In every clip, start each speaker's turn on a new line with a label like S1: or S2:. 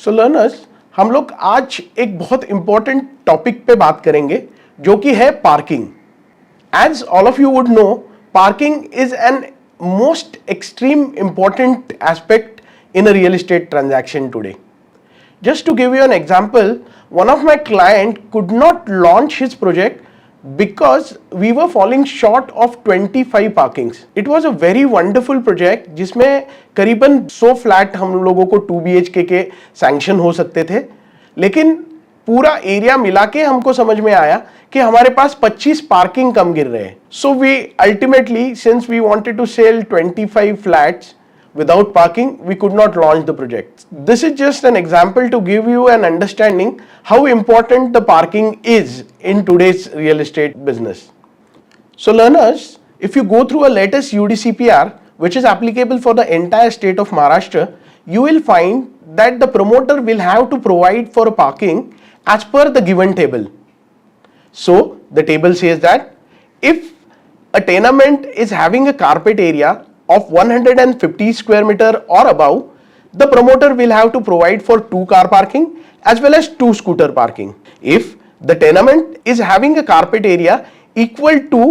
S1: सो learners, हम लोग आज एक बहुत इंपॉर्टेंट टॉपिक पे बात करेंगे जो कि है parking. As all of you would know, parking is an most extreme important aspect in a real estate transaction today. Just to give you an example, one of my client could not launch his project because we were falling short of 25 parkings. It was a very wonderful project जिसमें करीबन 100 flat हम लोगों को 2 BHK के sanction हो सकते थे, लेकिन पूरा एरिया मिला के हमको समझ में आया कि हमारे पास 25 पार्किंग कम गिर रहे हैं. So we ultimately, since we wanted to sell 25 flats without parking, we could not launch the project. This is just an example to give you an understanding how important the parking is in today's real estate business. So learners, if you go through a latest UDCPR which is applicable for the entire state of Maharashtra, you will find that the promoter will have to provide for parking as per the given table. So the table says that if a tenement is having a carpet area of 150 square meter or above, the promoter will have to provide for 2 car parking as well as 2 scooter parking. If the tenement is having a carpet area equal to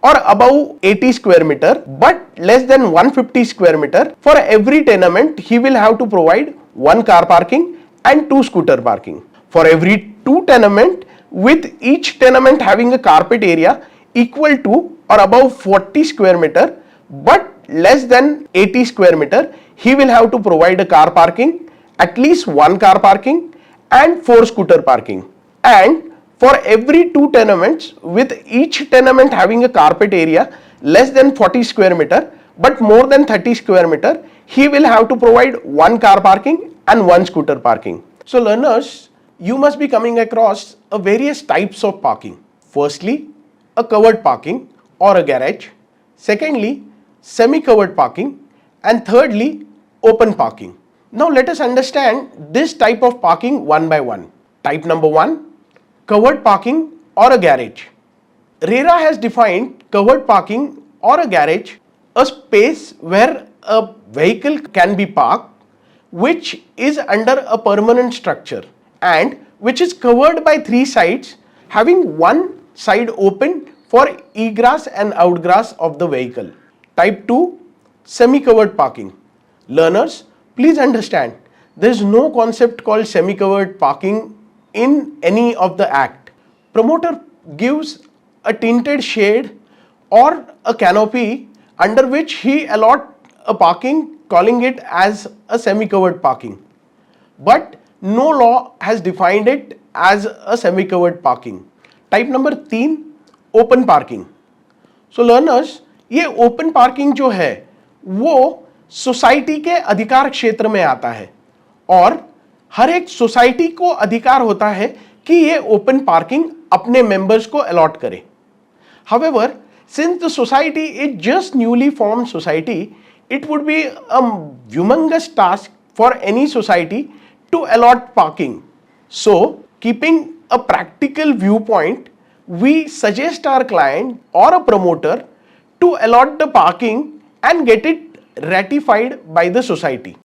S1: or above 80 square meter but less than 150 square meter, for every tenement he will have to provide 1 car parking and 2 scooter parking. For every 2 tenement, with each tenement having a carpet area equal to or above 40 square meter but less than 80 square meter, he will have to provide a car parking, at least 1 car parking and 4 scooter parking. And for every 2 tenements, with each tenement having a carpet area less than 40 square meter but more than 30 square meter, he will have to provide 1 car parking and 1 scooter parking. So learners, you must be coming across a various types of parking. Firstly, a covered parking or a garage. Secondly, semi-covered parking, and thirdly, open parking. Now let us understand this type of parking one by one. Type number 1, covered parking or a garage. RERA has defined covered parking or a garage a space where a vehicle can be parked which is under a permanent structure and which is covered by 3 sides, having one side open for egress and outgress of the vehicle. Type 2, semi-covered parking. Learners, please understand, there is no concept called semi-covered parking in any of the act. Promoter gives a tinted shade or a canopy under which he allot a parking, calling it as a semi-covered parking. But no law has defined it as a semi-covered parking. Type number 3, open parking. So learners, ये open parking जो है वो society के अधिकार क्षेत्र में आता है और हर एक सोसाइटी को अधिकार होता है कि ये ओपन पार्किंग अपने मेंबर्स को अलॉट करे. However, since the society is just newly formed society, it would be a humongous task for any society to allot parking. So, keeping a practical viewpoint, we suggest our client or a promoter to allot the parking and get it ratified by the society.